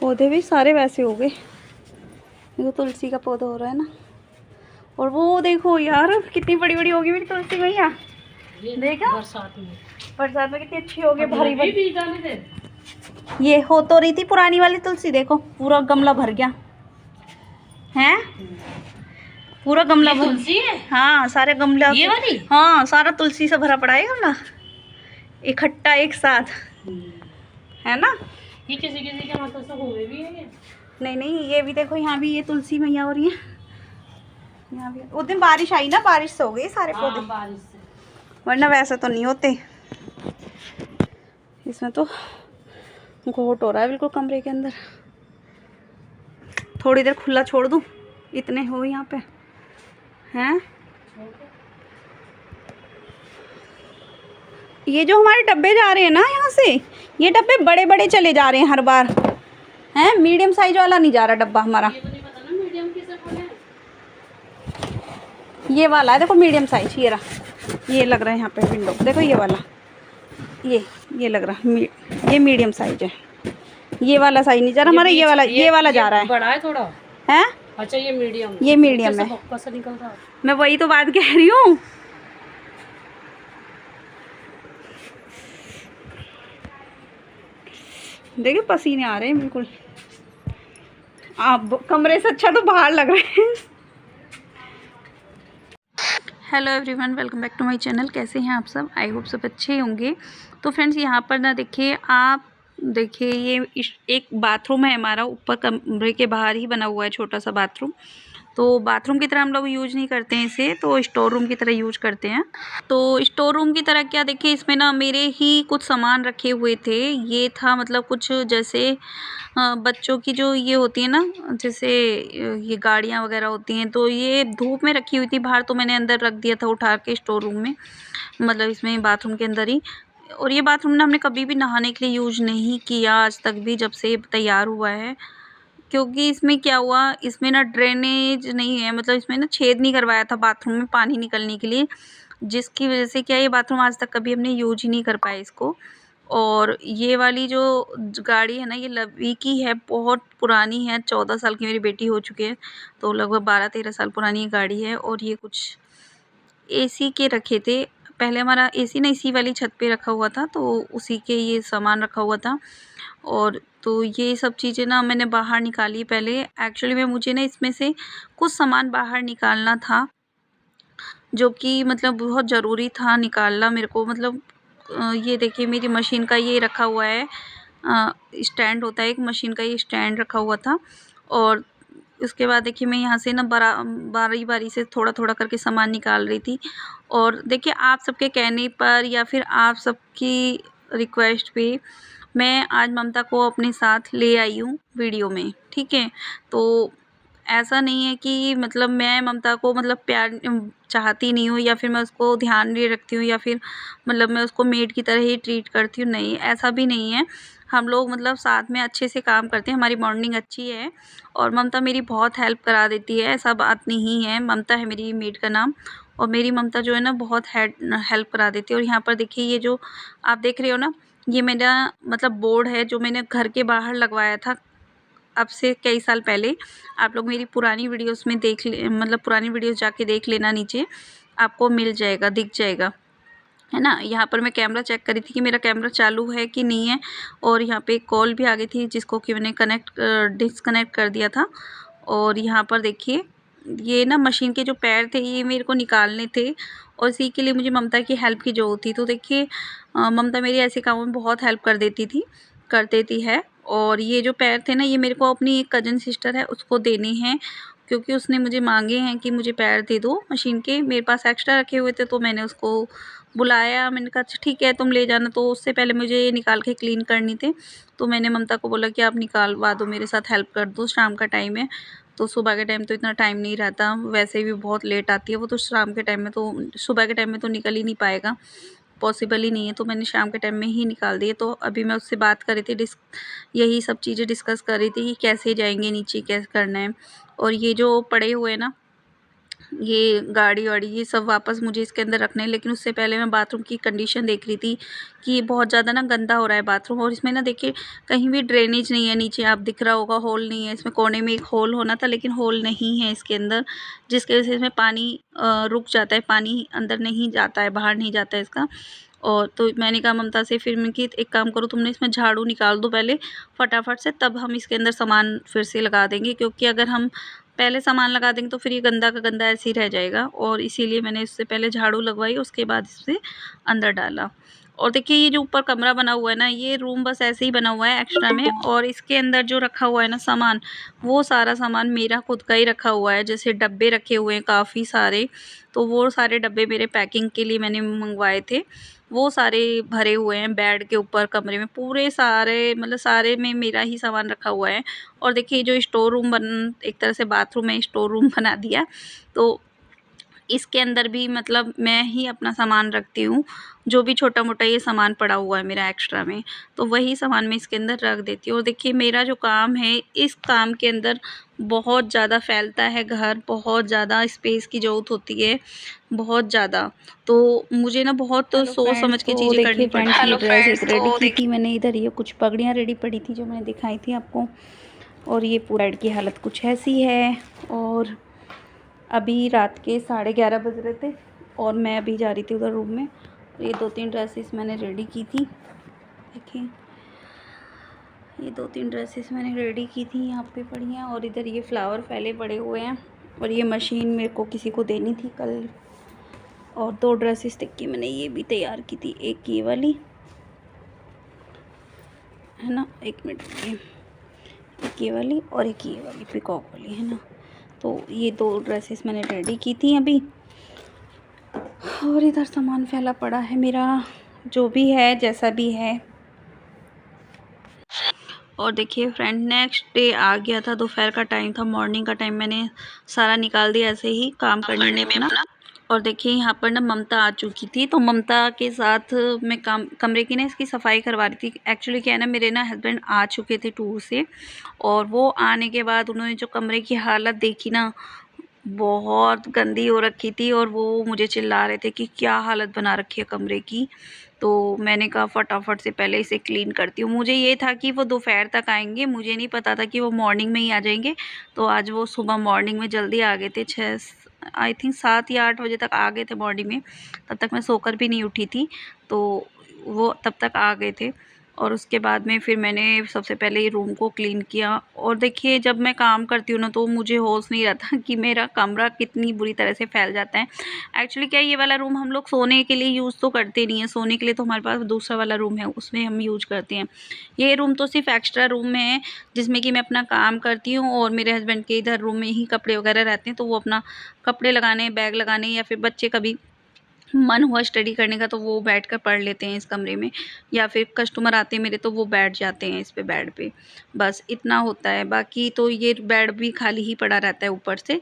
पौधे भी सारे वैसे हो गए। देखो तुलसी का पौधा हो रहा है ना। और वो देखो यार कितनी बड़ी बड़ी होगी मेरी तुलसी भैया। देखा बरसात में कितनी अच्छी होगी, भारी भारी। ये हो तो रही थी पुरानी वाली तुलसी, देखो पूरा गमला भर गया है। पूरा गमला भर तुलसी है। हाँ सारे गमला ये वाली, हाँ सारा तुलसी से भरा पड़ा है गमला, इकट्ठा एक साथ है ना। ये किसी किसी के मतलब से हुए भी है। नहीं नहीं, ये भी देखो यहाँ भी ये तुलसी मैया हो रही है। यहाँ भी उस दिन बारिश आई ना, बारिश से हो गई सारे पौधे, बारिश से, वरना वैसे तो नहीं होते। इसमें तो घोट हो रहा है बिल्कुल कमरे के अंदर। थोड़ी देर खुला छोड़ दूँ, इतने हो यहाँ पे हैं। ये जो हमारे डब्बे जा रहे हैं ना यहाँ से, ये डब्बे बड़े बड़े चले जा रहे हैं हर बार हैं, मीडियम साइज वाला नहीं जा रहा डब्बा हमारा। ये तो नहीं पता ना मीडियम किसे बोले। ये वाला है देखो मीडियम साइज, ये रहा, ये लग रहा है यहाँ पे विंडो, देखो ये वाला, ये लग रहा ये मीडियम साइज है। ये वाला साइज नहीं जा रहा हमारा, ये वाला जा रहा है, बड़ा है थोड़ा है। अच्छा ये मीडियम है, निकल रहा है। मैं वही तो बात कह रही हूँ। देखिए पसीने आ रहे हैं बिल्कुल, आप कमरे से अच्छा तो बाहर लग रहे हैं। Hello everyone, welcome back to my channel. कैसे हैं आप सब? आई होप सब अच्छे होंगे। तो फ्रेंड्स यहाँ पर ना देखिए, आप देखिए ये एक बाथरूम है हमारा, ऊपर कमरे के बाहर ही बना हुआ है छोटा सा बाथरूम। तो बाथरूम की तरह हम लोग यूज़ नहीं करते हैं इसे, तो स्टोर रूम की तरह यूज करते हैं। तो स्टोर रूम की तरह क्या, देखिए इसमें ना मेरे ही कुछ सामान रखे हुए थे। ये था मतलब कुछ जैसे बच्चों की जो ये होती है ना, जैसे ये गाड़ियाँ वगैरह होती हैं, तो ये धूप में रखी हुई थी बाहर, तो मैंने अंदर रख दिया था उठा के स्टोर रूम में, मतलब इसमें बाथरूम के अंदर ही। और ये बाथरूम ना हमने कभी भी नहाने के लिए यूज नहीं किया आज तक भी, जब से तैयार हुआ है। क्योंकि इसमें क्या हुआ, इसमें ना ड्रेनेज नहीं है, मतलब इसमें ना छेद नहीं करवाया था बाथरूम में पानी निकलने के लिए, जिसकी वजह से क्या ये बाथरूम आज तक कभी हमने यूज ही नहीं कर पाया इसको। और ये वाली जो गाड़ी है ना, ये लवी की है, बहुत पुरानी है, 14 साल की मेरी बेटी हो चुकी है, तो लगभग 12-13 साल पुरानी ये गाड़ी है। और ये कुछ एसी के रखे थे पहले, हमारा एसी ना इसी वाली छत पे रखा हुआ था, तो उसी के ये सामान रखा हुआ था। और तो ये सब चीज़ें ना मैंने बाहर निकाली पहले। एक्चुअली में मुझे ना इसमें से कुछ सामान बाहर निकालना था, जो कि मतलब बहुत ज़रूरी था निकालना मेरे को। मतलब ये देखिए मेरी मशीन का ये रखा हुआ है, स्टैंड होता है एक मशीन का, ये स्टैंड रखा हुआ था। और उसके बाद देखिए मैं यहाँ से ना बारी बारी से थोड़ा थोड़ा करके सामान निकाल रही थी। और देखिए आप सबके कहने पर या फिर आप सबकी रिक्वेस्ट पे मैं आज ममता को अपने साथ ले आई हूँ वीडियो में, ठीक है। तो ऐसा नहीं है कि मतलब मैं ममता को मतलब प्यार चाहती नहीं हूँ, या फिर मैं उसको ध्यान नहीं रखती हूँ, या फिर मतलब मैं उसको मेड की तरह ही ट्रीट करती हूँ, नहीं ऐसा भी नहीं है। हम लोग मतलब साथ में अच्छे से काम करते हैं, हमारी बॉन्डिंग अच्छी है, और ममता मेरी बहुत हेल्प करा देती है, ऐसा बात नहीं है। ममता है मेरी मेड का नाम, और मेरी ममता जो है ना बहुत हेल्प करा देती है। और यहाँ पर देखिए ये जो आप देख रहे हो ना, ये मेरा मतलब बोर्ड है जो मैंने घर के बाहर लगवाया था अब से कई साल पहले। आप लोग मेरी पुरानी वीडियोस में देख ले, मतलब पुरानी वीडियोस जाके देख लेना, नीचे आपको मिल जाएगा, दिख जाएगा, है ना। यहाँ पर मैं कैमरा चेक करी थी कि मेरा कैमरा चालू है कि नहीं है, और यहाँ पे एक कॉल भी आ गई थी जिसको कि मैंने डिस्कनेक्ट कर दिया था। और यहाँ पर देखिए ये ना मशीन के जो पैर थे ये मेरे को निकालने थे, और इसी के लिए मुझे ममता की हेल्प की ज़रूरत थी। तो देखिए ममता मेरी ऐसे कामों में बहुत हेल्प कर देती है। और ये जो पैर थे ना, ये मेरे को अपनी एक कज़न सिस्टर है उसको देने हैं, क्योंकि उसने मुझे मांगे हैं कि मुझे पैर दे दो मशीन के। मेरे पास एक्स्ट्रा रखे हुए थे, तो मैंने उसको बुलाया, मैंने कहा अच्छा ठीक है तुम ले जाना। तो उससे पहले मुझे ये निकाल के क्लीन करनी थे, तो मैंने ममता को बोला कि आप निकालवा दो, मेरे साथ हेल्प कर दो, शाम का टाइम है, तो सुबह के टाइम तो इतना टाइम नहीं रहता, वैसे भी बहुत लेट आती है वो, तो शाम के टाइम में तो, सुबह के टाइम में तो निकल ही नहीं पाएगा, पॉसिबल ही नहीं है, तो मैंने शाम के टाइम में ही निकाल दिए। तो अभी मैं उससे बात कर रही थी, यही सब चीज़ें डिस्कस कर रही थी कि कैसे जाएंगे नीचे, कैसे करना है। और ये जो पड़े हुए ना ये गाड़ी वाड़ी ये सब वापस मुझे इसके अंदर रखने हैं। लेकिन उससे पहले मैं बाथरूम की कंडीशन देख रही थी कि ये बहुत ज़्यादा ना गंदा हो रहा है बाथरूम, और इसमें ना देखिए कहीं भी ड्रेनेज नहीं है। नीचे आप दिख रहा होगा होल नहीं है, इसमें कोने में एक होल होना था लेकिन होल नहीं है इसके अंदर, जिसकी वजह से इसमें पानी रुक जाता है, पानी अंदर नहीं जाता है, बाहर नहीं जाता है इसका। और तो मैंने कहा ममता से फिर मैं कि एक काम करो, तुमने इसमें झाड़ू निकाल दो पहले फटाफट से, तब हम इसके अंदर सामान फिर से लगा देंगे, क्योंकि अगर हम पहले सामान लगा देंगे तो फिर ये गंदा का गंदा ऐसे ही रह जाएगा। और इसीलिए मैंने इससे पहले झाड़ू लगवाई, उसके बाद इसे अंदर डाला। और देखिए ये जो ऊपर कमरा बना हुआ है ना, ये रूम बस ऐसे ही बना हुआ है एक्स्ट्रा में, और इसके अंदर जो रखा हुआ है ना सामान, वो सारा सामान मेरा खुद का ही रखा हुआ है। जैसे डब्बे रखे हुए हैं काफ़ी सारे, तो वो सारे डब्बे मेरे पैकिंग के लिए मैंने मंगवाए थे, वो सारे भरे हुए हैं बेड के ऊपर कमरे में, पूरे सारे मतलब सारे में मेरा ही सामान रखा हुआ है। और देखिए जो स्टोर रूम बन एक तरह से बाथरूम में स्टोर रूम बना दिया, तो इसके अंदर भी मतलब मैं ही अपना सामान रखती हूँ। जो भी छोटा मोटा ये सामान पड़ा हुआ है मेरा एक्स्ट्रा में, तो वही सामान मैं इसके अंदर रख देती हूँ। और देखिए मेरा जो काम है, इस काम के अंदर बहुत ज़्यादा फैलता है घर, बहुत ज़्यादा स्पेस की ज़रूरत होती है, बहुत ज़्यादा। तो मुझे ना बहुत सोच समझ के चीज़ें करनी पड़ती हैं। हेलो फ्रेंड्स, रेडी की थी मैंने इधर, ये कुछ पगड़ियाँ रेडी पड़ी थी जो मैंने दिखाई थी आपको, और ये पूरा बेड की हालत कुछ ऐसी है। और अभी रात के 11:30 बज रहे थे और मैं अभी जा रही थी उधर रूम में। ये 2-3 ड्रेसेस मैंने रेडी की थी, देखिए ये 2-3 ड्रेसेस मैंने रेडी की थी, यहाँ पे पड़ी हैं। और इधर ये फ्लावर फैले पड़े हुए हैं, और ये मशीन मेरे को किसी को देनी थी कल। और 2 ड्रेसेस देखिए मैंने ये भी तैयार की थी, एक ये वाली है ना, एक मिनट, एक ये वाली और एक ये वाली पिकॉक वाली है ना। तो ये 2 ड्रेसेस मैंने रेडी की थी अभी। और इधर सामान फैला पड़ा है मेरा, जो भी है जैसा भी है। और देखिए फ्रेंड, नेक्स्ट डे आ गया था, दोपहर का टाइम था, मॉर्निंग का टाइम मैंने सारा निकाल दिया ऐसे ही काम करने में अपना। और देखिए यहाँ पर ना ममता आ चुकी थी, तो ममता के साथ मैं कमरे की ना इसकी सफाई करवा रही थी। एक्चुअली क्या है ना, मेरे ना हस्बैंड आ चुके थे टूर से, और वो आने के बाद उन्होंने जो कमरे की हालत देखी ना, बहुत गंदी हो रखी थी, और वो मुझे चिल्ला रहे थे कि क्या हालत बना रखी है कमरे की। तो मैंने कहा फटाफट से पहले इसे क्लीन करती हूँ। मुझे ये था कि वो दोपहर तक आएंगे, मुझे नहीं पता था कि वो मॉर्निंग में ही आ जाएंगे। तो आज वो सुबह मॉर्निंग में जल्दी आ गए थे, 6 आई थिंक 7 या 8 बजे तक आ गए थे मॉर्निंग में। तब तक मैं सोकर भी नहीं उठी थी, तो वो तब तक आ गए थे। और उसके बाद में फिर मैंने सबसे पहले ये रूम को क्लीन किया। और देखिए जब मैं काम करती हूँ ना, तो मुझे होश नहीं रहता कि मेरा कमरा कितनी बुरी तरह से फैल जाता है। एक्चुअली क्या, ये वाला रूम हम लोग सोने के लिए यूज़ तो करते नहीं है, सोने के लिए तो हमारे पास दूसरा वाला रूम है, उसमें हम यूज करते हैं। ये रूम तो सिर्फ एक्स्ट्रा रूम है, जिसमें कि मैं अपना काम करती हूँ, और मेरे हस्बैंड के इधर रूम में ही कपड़े वगैरह रहते हैं, तो वो अपना कपड़े लगाने, बैग लगाने, या फिर बच्चे कभी मन हुआ स्टडी करने का तो वो बैठकर पढ़ लेते हैं इस कमरे में, या फिर कस्टमर आते हैं मेरे तो वो बैठ जाते हैं इस पे बेड पे। बस इतना होता है, बाकी तो ये बेड भी खाली ही पड़ा रहता है ऊपर से।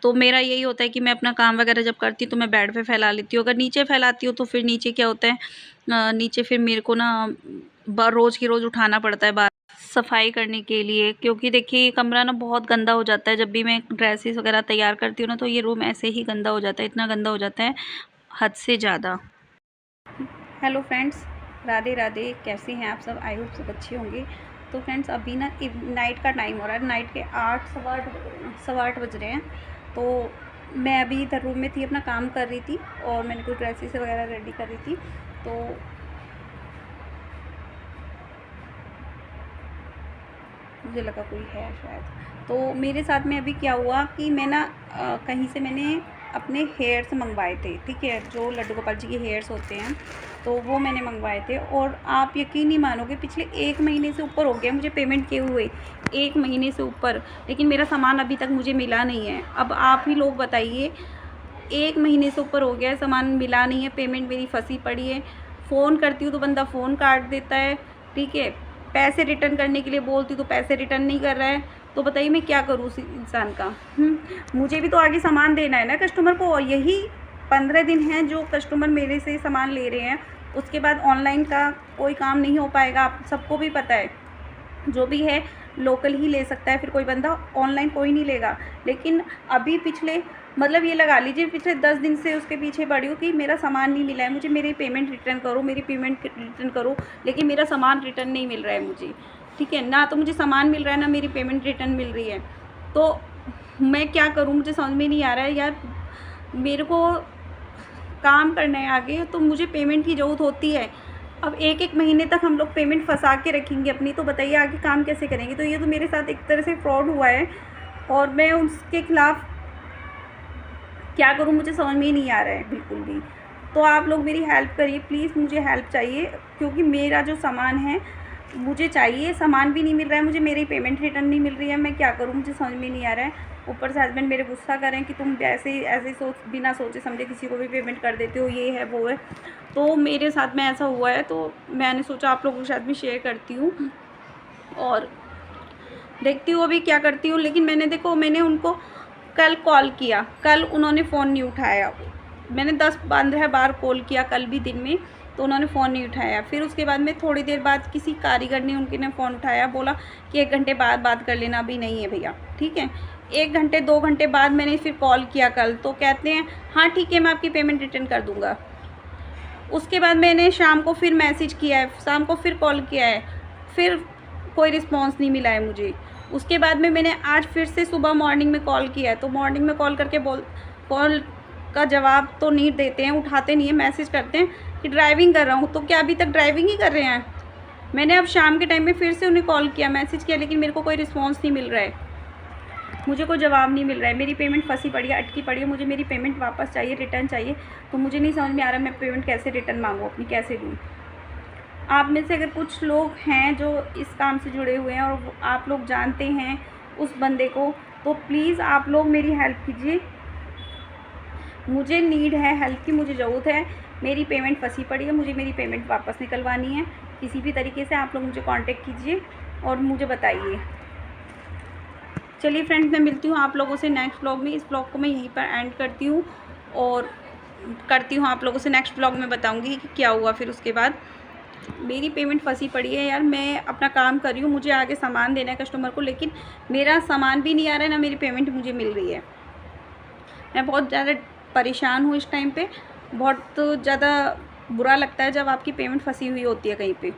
तो मेरा यही होता है कि मैं अपना काम वगैरह जब करती हूँ तो मैं बेड पे फैला लेती हूँ। अगर नीचे फैलाती हूँ तो फिर नीचे क्या होता है, नीचे फिर मेरे को ना रोज़ की रोज़ उठाना पड़ता है बार सफाई करने के लिए, क्योंकि देखिए ये कमरा ना बहुत गंदा हो जाता है। जब भी मैं ड्रेसेस वगैरह तैयार करती हूँ ना, तो ये रूम ऐसे ही गंदा हो जाता है, इतना गंदा हो जाता है हद से ज़्यादा। हेलो फ्रेंड्स, राधे राधे, कैसे हैं आप सब? आई होप सब अच्छे होंगे। तो फ्रेंड्स अभी ना नाइट का टाइम हो रहा है, नाइट के 8 सवा आठ बज रहे हैं। तो मैं अभी इधर रूम में थी, अपना काम कर रही थी, और मैंने कुछ ड्रेसेस वगैरह रेडी कर रही थी। तो मुझे लगा कोई है शायद। तो मेरे साथ में अभी क्या हुआ कि मैं ना कहीं से मैंने अपने हेयर्स मंगवाए थे, ठीक है, जो लड्डू गोपाल जी के हेयर्स होते हैं, तो वो मैंने मंगवाए थे। और आप यकीन नहीं मानोगे, पिछले 1 महीने से ऊपर हो गया मुझे पेमेंट किए हुए, 1 महीने से ऊपर, लेकिन मेरा सामान अभी तक मुझे मिला नहीं है। अब आप ही लोग बताइए, 1 महीने से ऊपर हो गया है, सामान मिला नहीं है, पेमेंट मेरी फंसी पड़ी है। फ़ोन करती हूँ तो बंदा फ़ोन काट देता है, ठीक है, पैसे रिटर्न करने के लिए बोलती हूँ तो पैसे रिटर्न नहीं कर रहा है। तो बताइए मैं क्या करूँ उस इंसान का? मुझे भी तो आगे सामान देना है ना कस्टमर को, और यही 15 दिन हैं जो कस्टमर मेरे से सामान ले रहे हैं। उसके बाद ऑनलाइन का कोई काम नहीं हो पाएगा, आप सबको भी पता है। जो भी है लोकल ही ले सकता है, फिर कोई बंदा ऑनलाइन कोई नहीं लेगा। लेकिन अभी पिछले मतलब ये लगा लीजिए पिछले 10 दिन से उसके पीछे पड़ी हूँ कि मेरा सामान नहीं मिला है, मुझे मेरी पेमेंट रिटर्न करो, मेरी पेमेंट रिटर्न करो, लेकिन मेरा सामान रिटर्न नहीं मिल रहा है मुझे, ठीक है ना। तो मुझे सामान मिल रहा है ना मेरी पेमेंट रिटर्न मिल रही है। तो मैं क्या करूँ, मुझे समझ में नहीं आ रहा है यार। मेरे को काम करना है आगे, तो मुझे पेमेंट की ज़रूरत होती है। अब एक महीने तक हम लोग पेमेंट फंसा के रखेंगे अपनी, तो बताइए आगे काम कैसे करेंगे। तो ये तो मेरे साथ एक तरह से फ्रॉड हुआ है और मैं उसके ख़िलाफ़ क्या करूँ, मुझे समझ में ही नहीं आ रहा है बिल्कुल भी। तो आप लोग मेरी हेल्प करिए प्लीज़, मुझे हेल्प चाहिए, क्योंकि मेरा जो सामान है मुझे चाहिए। सामान भी नहीं मिल रहा है मुझे, मेरी पेमेंट रिटर्न नहीं मिल रही है। मैं क्या करूँ, मुझे समझ में नहीं आ रहा है। ऊपर से हस्बैंड मेरे गुस्सा करें कि तुम ऐसे बिना सोचे समझे किसी को भी पेमेंट कर देते हो, ये है वो है। तो मेरे साथ में ऐसा हुआ है, तो मैंने सोचा आप लोगों के साथ भी शेयर करती हूँ और देखती हूँ अभी क्या करती हूँ। लेकिन मैंने उनको कल कॉल किया, कल उन्होंने फ़ोन नहीं उठाया। मैंने 10-15 बार कॉल किया कल भी दिन में, तो उन्होंने फ़ोन नहीं उठाया। फिर उसके बाद में थोड़ी देर बाद किसी कारीगर ने उनके फ़ोन उठाया, बोला कि 1 घंटे बाद बात कर लेना, अभी नहीं है भैया, ठीक है। 1 घंटे 2 घंटे बाद मैंने फिर कॉल किया कल, तो कहते हैं हाँ ठीक है मैं आपकी पेमेंट रिटर्न कर दूँगा। उसके बाद मैंने शाम को फिर मैसेज किया है, शाम को फिर कॉल किया है, फिर कोई रिस्पॉन्स नहीं मिला है मुझे। उसके बाद में मैंने आज फिर से सुबह मॉर्निंग में कॉल किया है, तो मॉर्निंग में कॉल करके कॉल का जवाब तो नहीं देते हैं, उठाते नहीं हैं, मैसेज करते हैं कि ड्राइविंग कर रहा हूँ। तो क्या अभी तक ड्राइविंग ही कर रहे हैं? मैंने अब शाम के टाइम में फिर से उन्हें कॉल किया, मैसेज किया, लेकिन मेरे को कोई रिस्पॉन्स नहीं मिल रहा है, मुझे कोई जवाब नहीं मिल रहा है। मेरी पेमेंट फंसी पड़ी है, अटकी पड़ी है, मुझे मेरी पेमेंट वापस चाहिए, रिटर्न चाहिए। तो मुझे नहीं समझ में आ रहा मैं पेमेंट कैसे रिटर्न मांगूँ अपनी, कैसे दूँ। आप में से अगर कुछ लोग हैं जो इस काम से जुड़े हुए हैं और आप लोग जानते हैं उस बंदे को, तो प्लीज़ आप लोग मेरी हेल्प कीजिए। मुझे नीड है हेल्प की, मुझे ज़रूरत है। मेरी पेमेंट फंसी पड़ी है, मुझे मेरी पेमेंट वापस निकलवानी है। किसी भी तरीके से आप लोग मुझे कांटेक्ट कीजिए और मुझे बताइए। चलिए फ्रेंड्स, मैं मिलती हूँ आप लोगों से नेक्स्ट व्लॉग में। इस व्लॉग को मैं यहीं पर एंड करती हूँ और करती हूँ आप लोगों से नेक्स्ट व्लॉग में बताऊँगी कि क्या हुआ फिर उसके बाद। मेरी पेमेंट फंसी पड़ी है यार, मैं अपना काम कर रही हूँ, मुझे आगे सामान देना है कस्टमर को, लेकिन मेरा सामान भी नहीं आ रहा है, ना मेरी पेमेंट मुझे मिल रही है। मैं बहुत ज़्यादा परेशान हूँ इस टाइम पे। बहुत ज़्यादा बुरा लगता है जब आपकी पेमेंट फंसी हुई होती है कहीं पे।